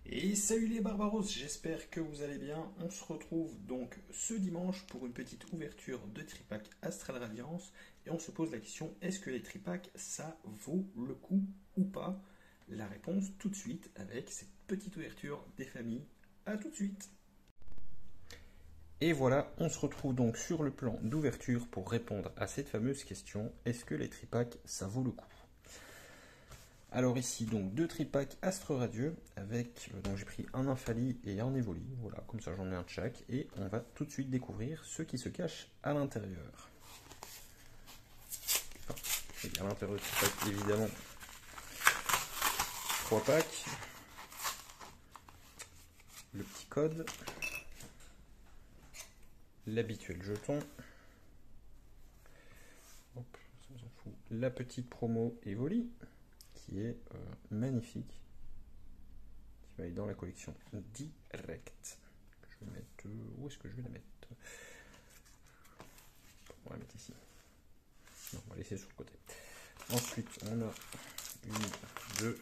Et salut les Barbaros, j'espère que vous allez bien. On se retrouve donc ce dimanche pour une petite ouverture de tripack Astral Radiance. Et on se pose la question, est-ce que les tripacks, ça vaut le coup ou pas? La réponse tout de suite avec cette petite ouverture des familles. A tout de suite. Et voilà, on se retrouve donc sur le plan d'ouverture pour répondre à cette fameuse question, est-ce que les tripacks, ça vaut le coup? Alors ici, donc deux tripacks Astre Radieux avec, donc j'ai pris un Infali et un Evoli, voilà, comme ça j'en ai un de chaque, et on va tout de suite découvrir ce qui se cache à l'intérieur. Enfin, et à l'intérieur du tripack, évidemment, trois packs, le petit code, l'habituel jeton, hop, ça on s'en fout, la petite promo Evoli, qui est magnifique, qui va aller dans la collection direct. Je vais mettre, où est-ce que je vais la mettre? On va la mettre ici. Non, on va laisser sur le côté. Ensuite, on a une, deux,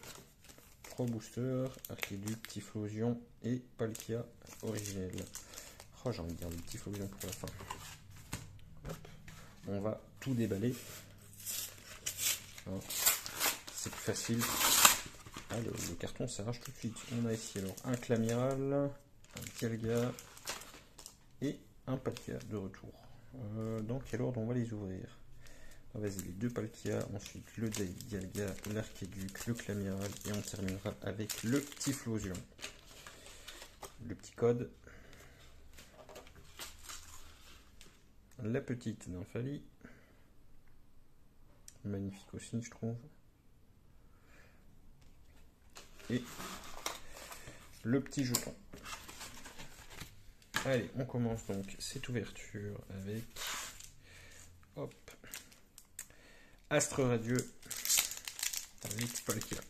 trois boosters, Archiduc, Typhlosion et Palkia originel. Oh, j'ai envie de dire le Typhlosion pour la fin. Hop. On va tout déballer. Hein. C'est plus facile. Ah, le carton s'arrache tout de suite. On a ici alors un Clamiral, un Dialga et un Palkia de retour. Dans quel ordre on va les ouvrir? Vas-y, les deux Palkia, ensuite le Dialga, l'Archiduc, le Clamiral, et on terminera avec le Typhlosion. Le petit code, la petite Nymphalie, magnifique aussi je trouve, et le petit jeton. Allez, on commence donc cette ouverture avec, hop, Astre Radieux avec Palkia.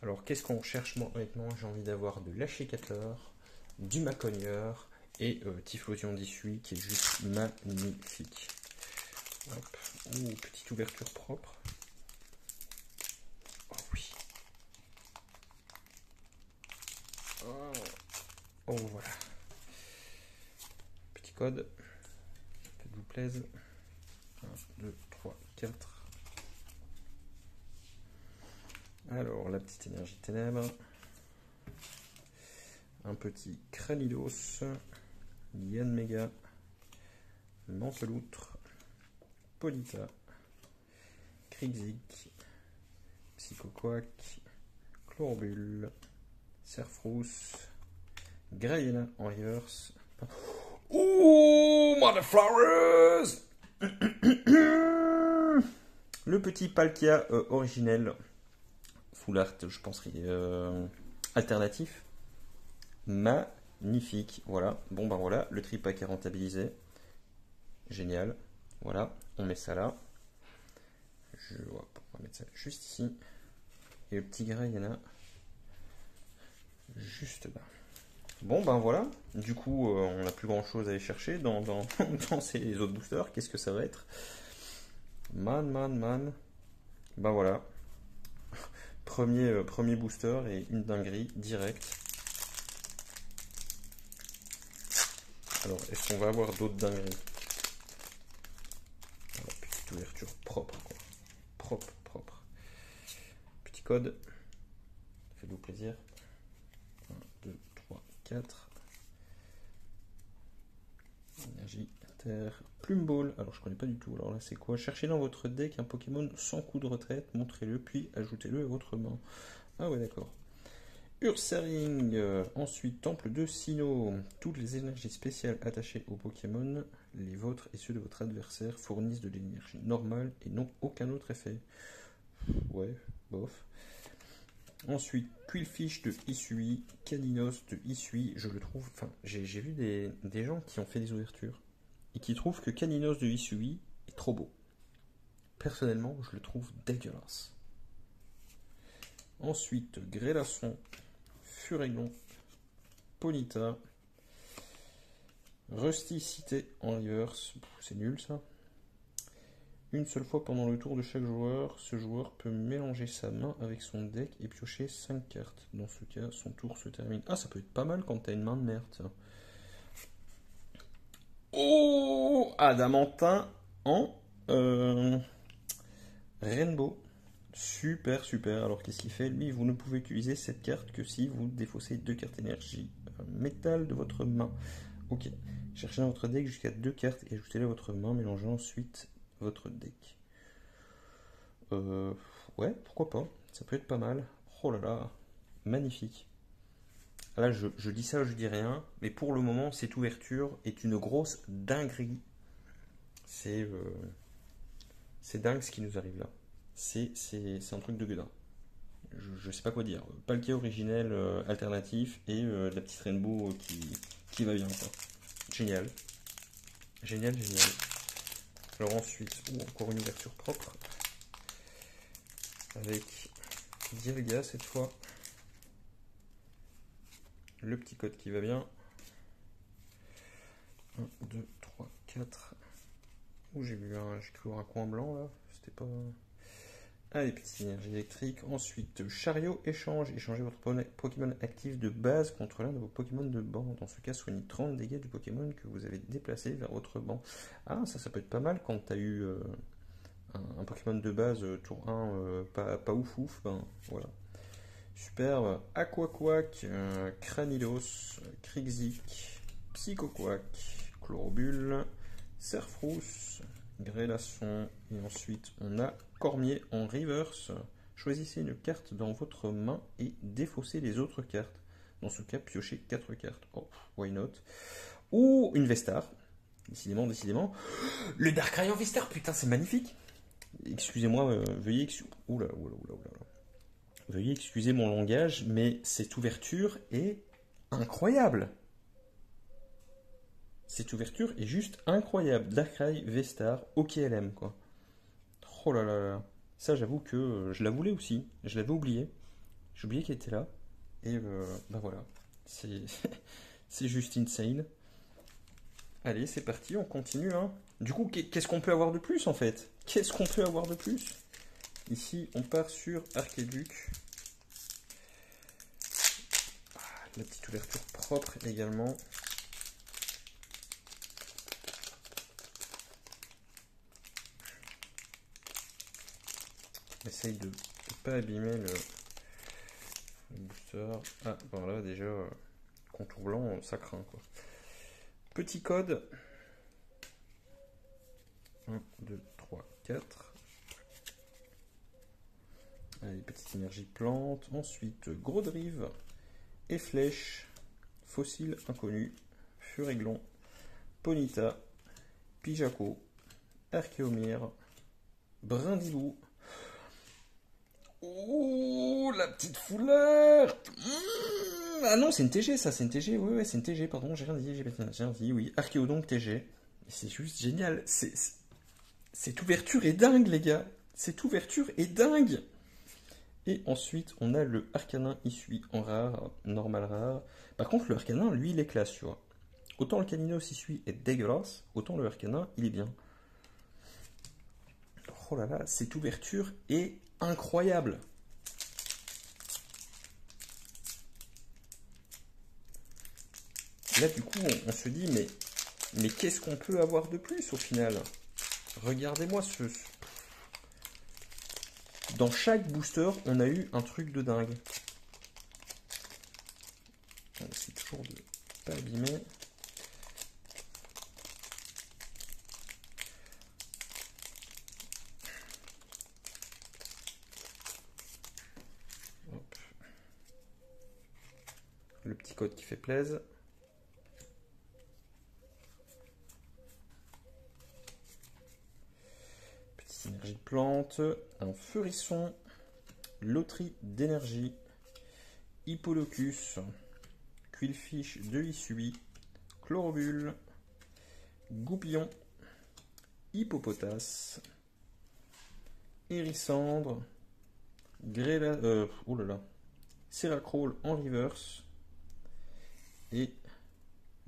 Alors, qu'est-ce qu'on recherche? Moi, honnêtement, j'ai envie d'avoir de l'Ashikator, du Macogneur et Typhlosion d'issue qui est juste magnifique. Hop. Oh, petite ouverture propre. Oh oui. Oh, oh voilà. Petit code. Faites-vous plaisir. 1, 2, 3, 4. Alors, la petite énergie ténèbres. Un petit Cranidos. Yanmega. Manteloutre. Polita. Krixik. Psychoquack. Chlorbule. Serfrousse. Grayena en reverse. Oh, Motherflowers! Le petit Palkia originel. Full art, je penserais alternatif. Magnifique. Voilà. Bon, ben voilà. Le tripack est rentabilisé. Génial. Voilà. On met ça là. On va mettre ça juste ici. Et le petit gras, il y en a juste là. Bon, ben voilà. Du coup, on n'a plus grand chose à aller chercher dans ces autres boosters. Qu'est-ce que ça va être? Man. Ben voilà. Premier booster et une dinguerie direct. Alors, est-ce qu'on va avoir d'autres dingueries? Alors, petite ouverture propre, quoi. Propre. Petit code. Faites-vous plaisir. 1, 2, 3, 4. Énergie, terre, plume ball. Alors, je connais pas du tout. Alors là, c'est quoi? Cherchez dans votre deck un Pokémon sans coup de retraite, montrez-le, puis ajoutez-le à votre main. Ah ouais, d'accord. Ursaring, ensuite Temple de Sinnoh. Toutes les énergies spéciales attachées au Pokémon, les vôtres et ceux de votre adversaire, fournissent de l'énergie normale et n'ont aucun autre effet. Ouais, bof. Ensuite, Quillfish de Isui, Caninos de Isui, je le trouve. Enfin, j'ai vu des gens qui ont fait des ouvertures et qui trouvent que Caninos de Isui est trop beau. Personnellement, je le trouve dégueulasse. Ensuite, Grêlasson, Furélon, Polita, Rusticité en reverse, c'est nul ça. Une seule fois pendant le tour de chaque joueur, ce joueur peut mélanger sa main avec son deck et piocher 5 cartes. Dans ce cas, son tour se termine. Ah, ça peut être pas mal quand t'as une main de merde, tiens. Oh, Adamantin en Rainbow. Super, super. Alors qu'est-ce qu'il fait? Lui, vous ne pouvez utiliser cette carte que si vous défaussez 2 cartes énergie métal de votre main. Ok. Cherchez dans votre deck jusqu'à 2 cartes et ajoutez-les à votre main, mélangez ensuite votre deck. Ouais, pourquoi pas. Ça peut être pas mal. Oh là là, magnifique. Là, je dis ça, je dis rien, mais pour le moment, cette ouverture est une grosse dinguerie. C'est dingue ce qui nous arrive là. C'est un truc de gueudin. Je sais pas quoi dire. Palkia originel alternatif et la petite Rainbow qui va bien, quoi. Génial. Génial, génial. Alors ensuite, encore une ouverture propre. Avec Dialga cette fois. Le petit code qui va bien. 1, 2, 3, 4. Où j'ai cru voir un coin blanc là. C'était pas. Allez, petite énergie électrique. Ensuite, chariot échange. Échangez votre Pokémon actif de base contre l'un de vos Pokémon de banc. Dans ce cas, soignez 30 dégâts du Pokémon que vous avez déplacé vers votre banc. Ah, ça peut être pas mal quand tu as eu un Pokémon de base tour 1 pas ouf ouf. Ben, voilà. Superbe. Aquaquack, Cranidos, Krixik, Psychoquack, Chlorobule, Serfrousse, Grélation. Et ensuite, on a Cormier en reverse. Choisissez une carte dans votre main et défaussez les autres cartes. Dans ce cas, piochez 4 cartes. Oh, why not? Ou une Vestar. Décidément, décidément. Le Darkrai en Vestar, putain, c'est magnifique. Excusez-moi, oula. Veuillez excuser mon langage, mais cette ouverture est incroyable. Cette ouverture est juste incroyable. Darkrai, Vestar, OKLM, quoi. Oh là là là. Ça, j'avoue que je la voulais aussi. Je l'avais oublié. J'ai oublié qu'elle était là. Et bah voilà. C'est c'est juste insane. Allez, c'est parti, on continue. Hein. Du coup, qu'est-ce qu'on peut avoir de plus en fait? Qu'est-ce qu'on peut avoir de plus? Ici, on part sur Archiduc. La petite ouverture propre également. Essaye de ne pas abîmer le booster. Ah, voilà, déjà, contour blanc, ça craint quoi. Petit code. 1, 2, 3, 4. Allez, petite énergie plante. Ensuite, gros drive et flèche. Fossile inconnu. Furéglon. Ponyta. Pijaco. Archéomir. Brindilou. Oh, la petite fouleur. Ah non, c'est une TG ça, c'est une TG. Oui, c'est une TG, pardon, j'ai rien dit, oui. Archéodonte TG. C'est juste génial. Cette ouverture est dingue, les gars. Cette ouverture est dingue. Et ensuite, on a le Arcanin Issui en rare, normal rare. Par contre, le Arcanin, lui, il est classe, tu vois. Autant le Caninos Issui est dégueulasse, autant le Arcanin, il est bien. Oh là là, cette ouverture est incroyable. Là, du coup, on se dit, mais qu'est-ce qu'on peut avoir de plus au final? Regardez-moi ce... Dans chaque booster, on a eu un truc de dingue. On essaie toujours de ne pas abîmer. Hop. Le petit code qui fait plaisir. Énergie de plante, un Furisson, loterie d'énergie, Hippolocus, Quillfish de Issui, Chlorobule, Goupillon, Hippopotas, Hérissandre, oh là là, Seracroll en reverse et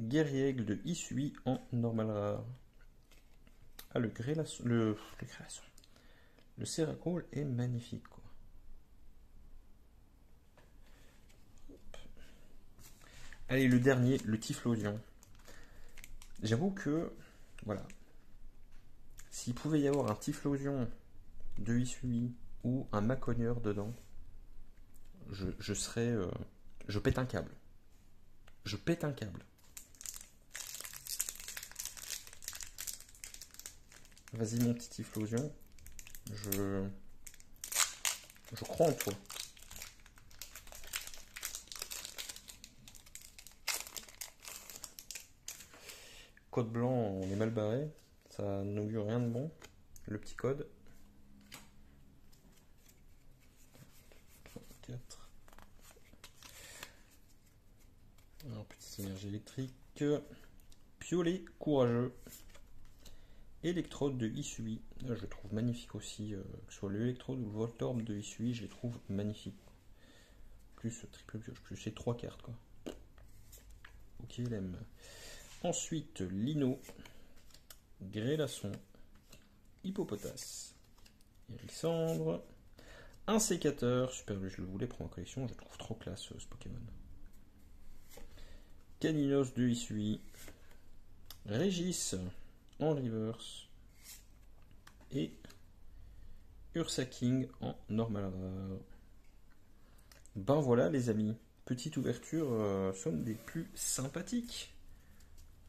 Guerriègle de Issui en normal rare. Ah, le Grêlasson. Le Grêlasson. Le Céracrol est magnifique, quoi. Allez, le dernier, le Typhlosion. J'avoue que, voilà, s'il pouvait y avoir un Typhlosion de Hisui ou un Maconieur dedans, je serais... je pète un câble. Je pète un câble. Vas-y mon petit Typhlosion. Je crois en toi. Code blanc, on est mal barré. Ça n'augure rien de bon. Le petit code. 4. Alors, petite énergie électrique. Piolet courageux. Électrode de Hisui. Je le trouve magnifique aussi. Que ce soit l'électrode ou le Voltorb de Hisui, je les trouve magnifiques. Plus triple pioche, plus ces 3 cartes, quoi. Ok, l'aime. Ensuite, Lino, Grêlasson, Hippopotas, Hérissandre, un sécateur, super, je le voulais pour ma collection, je trouve trop classe ce Pokémon. Caninos de Hisui, Régis en reverse et Ursa King en normal rare. Ben voilà les amis, petite ouverture, somme des plus sympathiques.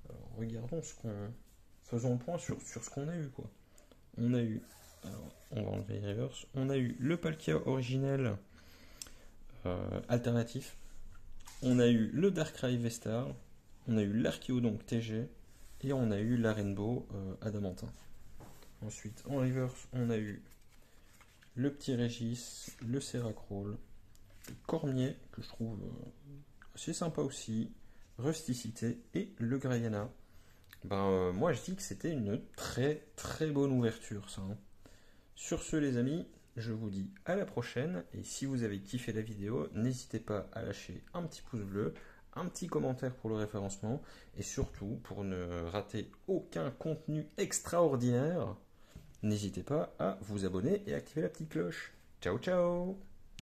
Alors, regardons ce qu'on... Faisons le point sur ce qu'on a eu, quoi. On a eu... Alors, on va enlever les reverse. On a eu le Palkia originel alternatif. On a eu le Darkrai Vestar. On a eu l'Archeodon TG. Et on a eu la Rainbow Adamantin. Ensuite, en reverse, on a eu le petit Régis, le Céracrol, le Cormier, que je trouve assez sympa aussi, Rusticité, et le Grayana. Ben, moi je dis que c'était une très très bonne ouverture, ça. Hein. Sur ce les amis, je vous dis à la prochaine, et si vous avez kiffé la vidéo, n'hésitez pas à lâcher un petit pouce bleu, un petit commentaire pour le référencement, et surtout, pour ne rater aucun contenu extraordinaire, n'hésitez pas à vous abonner et activer la petite cloche. Ciao ciao!